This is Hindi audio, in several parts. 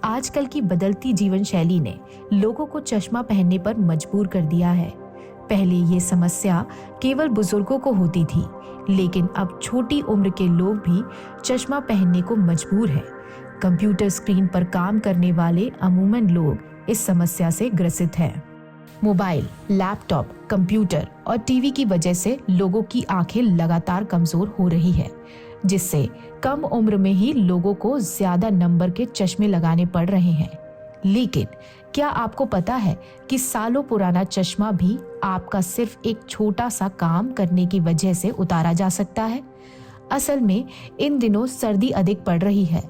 आजकल की बदलती जीवन शैली ने लोगों को चश्मा पहनने पर मजबूर कर दिया है। पहले ये समस्या केवल बुजुर्गों को होती थी, लेकिन अब छोटी उम्र के लोग भी चश्मा पहनने को मजबूर हैं। कंप्यूटर स्क्रीन पर काम करने वाले अमूमन लोग इस समस्या से ग्रसित हैं। मोबाइल, लैपटॉप, कंप्यूटर और टीवी की वजह से लोगों की आंखें लगातार कमजोर हो रही है, जिससे कम उम्र में ही लोगों को ज्यादा नंबर के चश्मे लगाने पड़ रहे हैं। लेकिन क्या आपको पता है कि सालों पुराना चश्मा भी आपका सिर्फ एक छोटा सा काम करने की वजह से उतारा जा सकता है? असल में इन दिनों सर्दी अधिक पड़ रही है।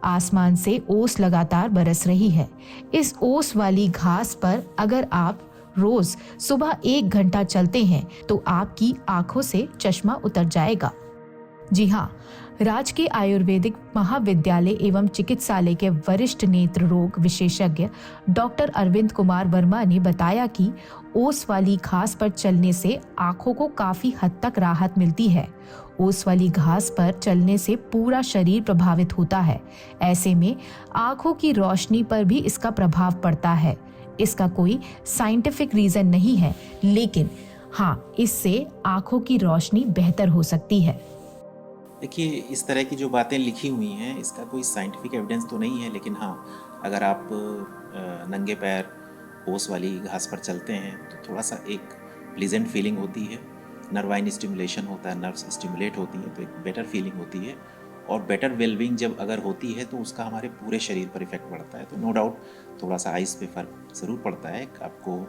आसमान से ओस लगातार बरस रही है। इस ओस वाली घास पर अगर आप रोज सुबह 1 घंटा चलते हैं तो आपकी आंखों से चश्मा उतर जाएगा। जी हाँ, राजकीय आयुर्वेदिक महाविद्यालय एवं चिकित्सालय के वरिष्ठ नेत्र रोग विशेषज्ञ डॉक्टर अरविंद कुमार वर्मा ने बताया कि ओस वाली घास पर चलने से आंखों को काफी हद तक राहत मिलती है। ओस वाली घास पर चलने से पूरा शरीर प्रभावित होता है। ऐसे में आंखों की रोशनी पर भी इसका प्रभाव पड़ता है। इसका कोई साइंटिफिक रीजन नहीं है, लेकिन हाँ, इससे आंखों की रोशनी बेहतर हो सकती है। देखिए, इस तरह की जो बातें लिखी हुई हैं इसका कोई साइंटिफिक एविडेंस तो नहीं है, लेकिन हाँ, अगर आप नंगे पैर ओस वाली घास पर चलते हैं तो थोड़ा सा एक प्लीजेंट फीलिंग होती है। नर्वाइन स्टिमुलेशन होता है, नर्व्स स्टिमुलेट होती हैं, तो एक बेटर फीलिंग होती है। और बेटर वेलबींग जब अगर होती है तो उसका हमारे पूरे शरीर पर इफेक्ट पड़ता है। तो नो डाउट थोड़ा सा आइज़ पे फ़र्क ज़रूर पड़ता है। आपको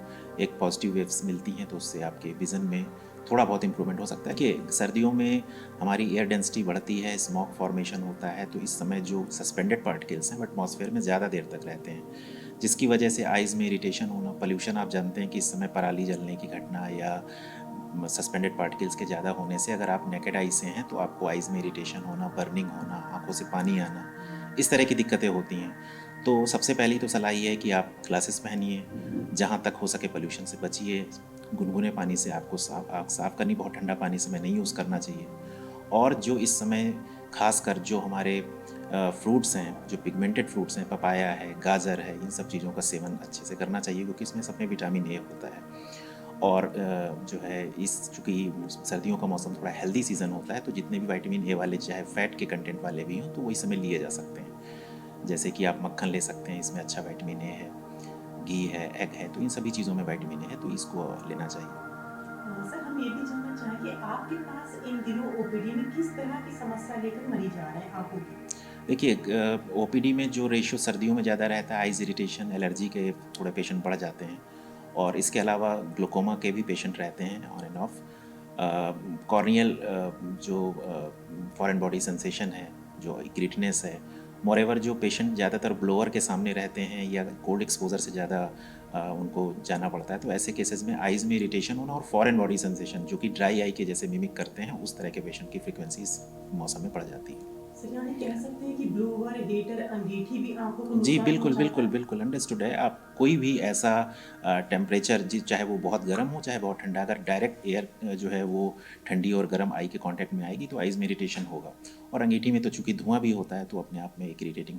एक पॉजिटिव वेव्स मिलती हैं तो उससे आपके विज़न में थोड़ा बहुत इंप्रूवमेंट हो सकता है। कि सर्दियों में हमारी एयर डेंसिटी बढ़ती है, स्मॉग फॉर्मेशन होता है, तो इस समय जो सस्पेंडेड पार्टिकल्स हैं वो एटमॉस्फेयर में ज़्यादा देर तक रहते हैं, जिसकी वजह से आइज़ में इरिटेशन होना, पोल्यूशन, आप जानते हैं कि इस समय पराली जलने की घटना या सस्पेंडेड पार्टिकल्स के ज़्यादा होने से अगर आप नेकेड आई से हैं तो आपको आइज़ में इरिटेशन होना, बर्निंग होना, आंखों से पानी आना, इस तरह की दिक्कतें होती हैं। तो सबसे पहली तो सलाह ये है कि आप ग्लासेस पहनिए, जहाँ तक हो सके पोल्यूशन से बचिए। गुनगुने पानी से आपको आँख साफ़ करनी, बहुत ठंडा पानी से नहीं यूज़ करना चाहिए। और जो इस समय खासकर जो हमारे फ्रूट्स हैं, जो पिगमेंटेड फ्रूट्स हैं, पपाया है, गाजर है, इन सब चीज़ों का सेवन अच्छे से करना चाहिए, क्योंकि इसमें सब में विटामिन ए होता है। और जो है चूँकि सर्दियों का मौसम थोड़ा हेल्दी सीज़न होता है, तो जितने भी विटामिन ए वाले, चाहे फैट के कंटेंट वाले भी हों, तो वो इस समय लिए जा सकते हैं। जैसे कि आप मक्खन ले सकते हैं, इसमें अच्छा विटामिन ए है, घी है, एग है, तो इन सभी चीज़ों में विटामिन ए है, तो इसको लेना चाहिए। सर, हम ये भी जानना चाहेंगे आपके पास इन दिनों ओपीडी में किस तरह की समस्या लेकर मरीज आ रहे हैं आंखों की? देखिए, ओपीडी में जो रेशियो सर्दियों में ज़्यादा रहता है, आइज़ इरिटेशन, एलर्जी के थोड़े पेशेंट बढ़ जाते हैं। और इसके अलावा ग्लूकोमा के भी पेशेंट रहते हैं ऑन एंड ऑफ। कॉर्नियल जो फॉरेन बॉडी सेंसेशन है, जो ग्रिटनेस है, मोरेवर जो पेशेंट ज़्यादातर ब्लोअर के सामने रहते हैं या कोल्ड एक्सपोजर से ज़्यादा उनको जाना पड़ता है, तो ऐसे केसेस में आइज़ में इरिटेशन होना और फॉरेन बॉडी सेंसेशन जो कि ड्राई आई के जैसे मिमिक करते हैं, उस तरह के पेशेंट की फ्रिक्वेंसी इस मौसम में बढ़ जाती है। सर, यानी कह सकते हैं कि ब्लोवर, डेटर, अंगीठी भी आंखों को जी, नुकसान बिल्कुल, पहुंचाता बिल्कुल, है? बिल्कुल अंडरस्टूड है। आप कोई भी ऐसा टेम्परेचर, चाहे वो बहुत गर्म हो, चाहे बहुत ठंडा, अगर डायरेक्ट एयर जो है वो ठंडी और गर्म आई के कांटेक्ट में आएगी तो आइज़ में इरिटेशन होगा। और अंगीठी में तो चूँकि धुआं भी होता है, तो अपने आप में एक इरिटेटिंग